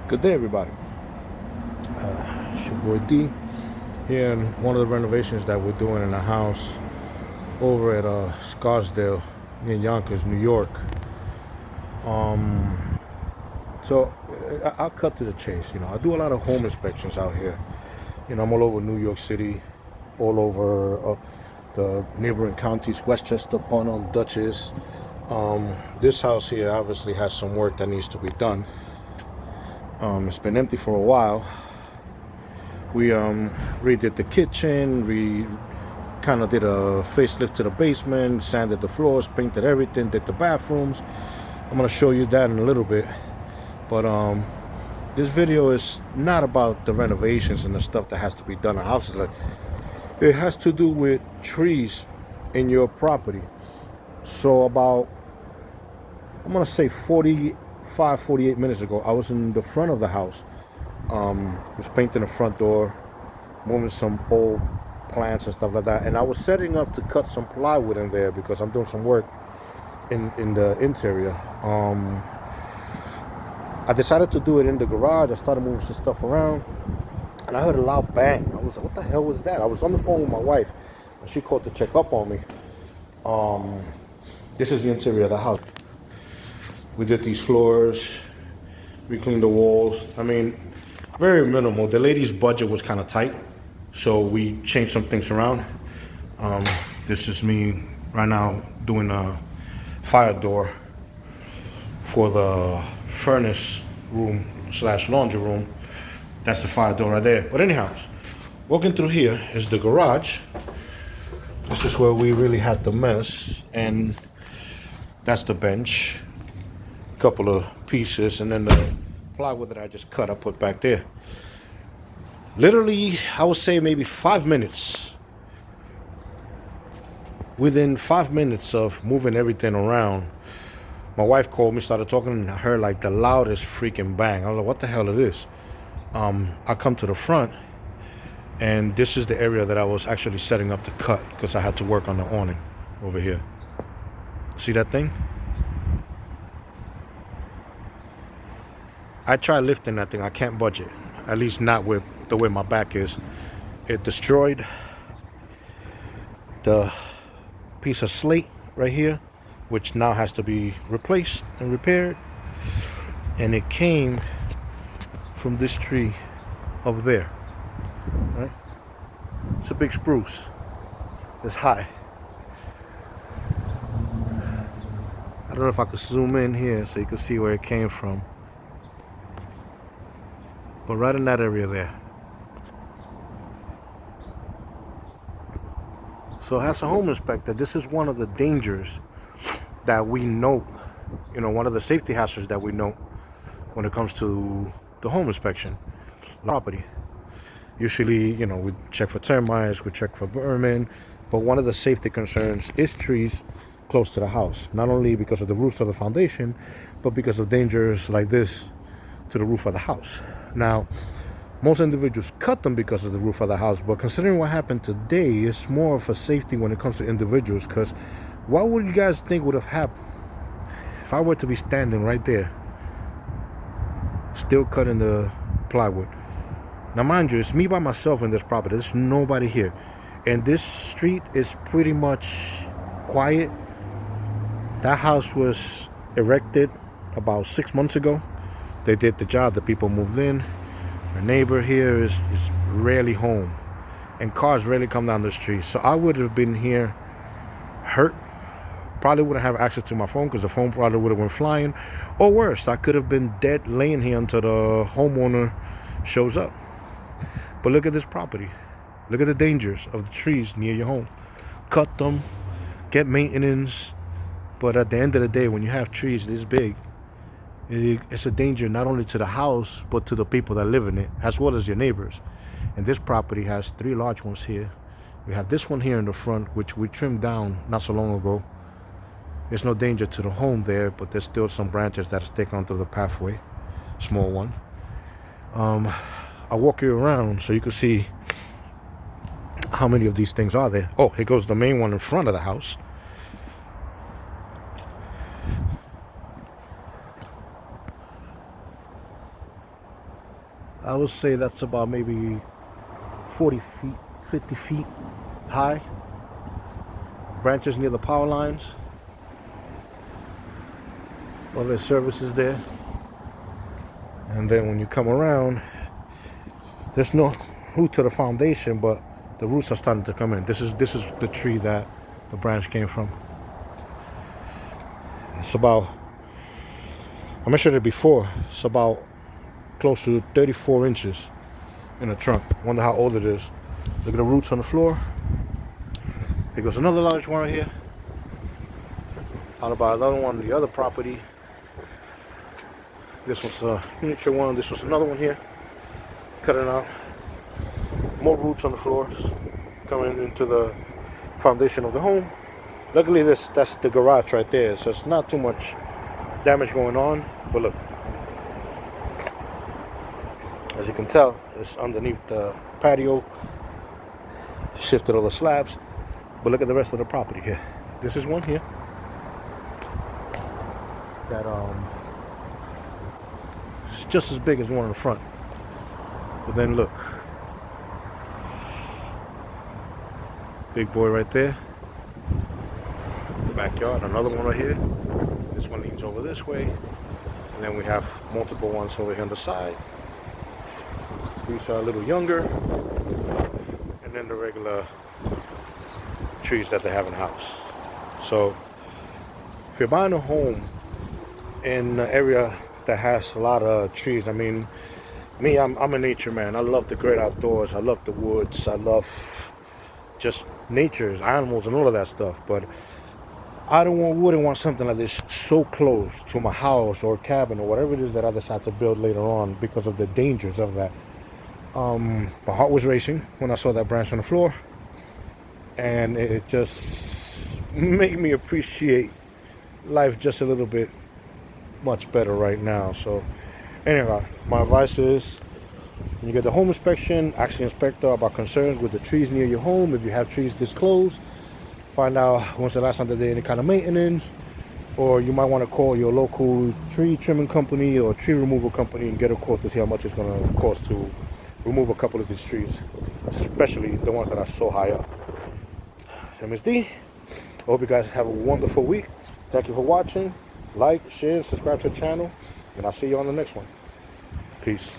Good day, everybody. It's your boy D here in one of the renovations that we're doing in a house over at Scarsdale near Yonkers, New York. I'll cut to the chase. I do a lot of home inspections out here. I'm all over New York City, all over the neighboring counties, Westchester, Putnam, Dutchess. This house here obviously has some work that needs to be done. It's been empty for a while. We redid the kitchen, we kind of did a facelift to the basement, sanded the floors, painted everything, did the bathrooms. I'm going to show you that in a little bit. But this video is not about the renovations and the stuff that has to be done in houses. It has to do with trees in your property. So about, I'm going to say 48 minutes ago, I was in the front of the house. Was painting the front door, moving some old plants and stuff like that, and I was setting up to cut some plywood in there because I'm doing some work in the interior. I decided to do it in the garage. I started moving some stuff around, and I heard a loud bang. I was like, what the hell was that? I was on the phone with my wife, and she called to check up on me. This is the interior of the house. We did these floors, we cleaned the walls. I mean, very minimal. The lady's budget was kind of tight, so we changed some things around. This is me right now doing a fire door for the furnace room / laundry room. That's the fire door right there. But anyhow, walking through here is the garage. This is where we really had the mess, and that's the bench. A couple of pieces, and then the plywood that I just cut, I put back there. Literally, I would say maybe 5 minutes. Within 5 minutes of moving everything around, my wife called me, started talking, and I heard like the loudest freaking bang. I was like, what the hell it is? I come to the front, and this is the area that I was actually setting up to cut because I had to work on the awning over here. See that thing? I tried lifting that thing. I can't budge it. At least not with the way my back is. It destroyed the piece of slate right here, which now has to be replaced and repaired. And it came from this tree over there. Right? It's a big spruce. It's high. I don't know if I could zoom in here so you can see where it came from. But right in that area there. So as a home inspector, this is one of the dangers that we note, one of the safety hazards that we note when it comes to the home inspection property. Usually, we check for termites, we check for vermin, but one of the safety concerns is trees close to the house. Not only because of the roots of the foundation, but because of dangers like this to the roof of the house. Now, most individuals cut them because of the roof of the house, but considering what happened today, it's more of a safety when it comes to individuals, because what would you guys think would have happened if I were to be standing right there, still cutting the plywood? Now, mind you, it's me by myself in this property. There's nobody here. And this street is pretty much quiet. That house was erected about 6 months ago. They did the job. The people moved in. Our neighbor here is rarely home, and cars rarely come down the street. So I would have been here hurt. Probably wouldn't have access to my phone because the phone probably would have went flying. Or worse, I could have been dead laying here until the homeowner shows up. But look at this property. Look at the dangers of the trees near your home. Cut them, get maintenance. But at the end of the day, when you have trees this big, it's a danger not only to the house, but to the people that live in it, as well as your neighbors. And this property has 3 large ones here. We have this one here in the front, which we trimmed down not so long ago. There's no danger to the home there, but there's still some branches that stick onto the pathway. Small one. I'll walk you around so you can see how many of these things are there. Oh, here goes the main one in front of the house. I would say that's about maybe 40 feet, 50 feet high. Branches near the power lines. All their services there. And then when you come around, there's no root to the foundation, but the roots are starting to come in. This is the tree that the branch came from. It's about, I mentioned it before, it's about close to 34 inches in the trunk. Wonder how old it is. Look at the roots on the floor. There goes another large one right here. Followed by another one on the other property. This one's a miniature one. This was another one here. Cutting out. More roots on the floors coming into the foundation of the home. Luckily, that's the garage right there, so it's not too much damage going on. But look, as you can tell, it's underneath the patio. Shifted all the slabs. But look at the rest of the property here. This is one here that it's just as big as one in the front. But then look, big boy right there. The backyard, another one right here. This one leans over this way, and then we have multiple ones over here on the side. These are a little younger, and then the regular trees that they have in the house. So if you're buying a home in an area that has a lot of trees, I mean, me, I'm a nature man. I love the great outdoors. I love the woods. I love just nature, animals, and all of that stuff. But I wouldn't want something like this so close to my house or cabin or whatever it is that I decide to build later on because of the dangers of that. My heart was racing when I saw that branch on the floor, and it just made me appreciate life just a little bit much better right now. So anyway, my advice is, when you get the home inspection, ask the inspector about concerns with the trees near your home. If you have trees this close, find out when's the last time that they did any kind of maintenance, or you might want to call your local tree trimming company or tree removal company and get a quote to see how much it's going to cost to remove a couple of these trees, especially the ones that are so high up. I'm MSD. I hope you guys have a wonderful week. Thank you for watching. Like, share, subscribe to the channel, and I'll see you on the next one. Peace.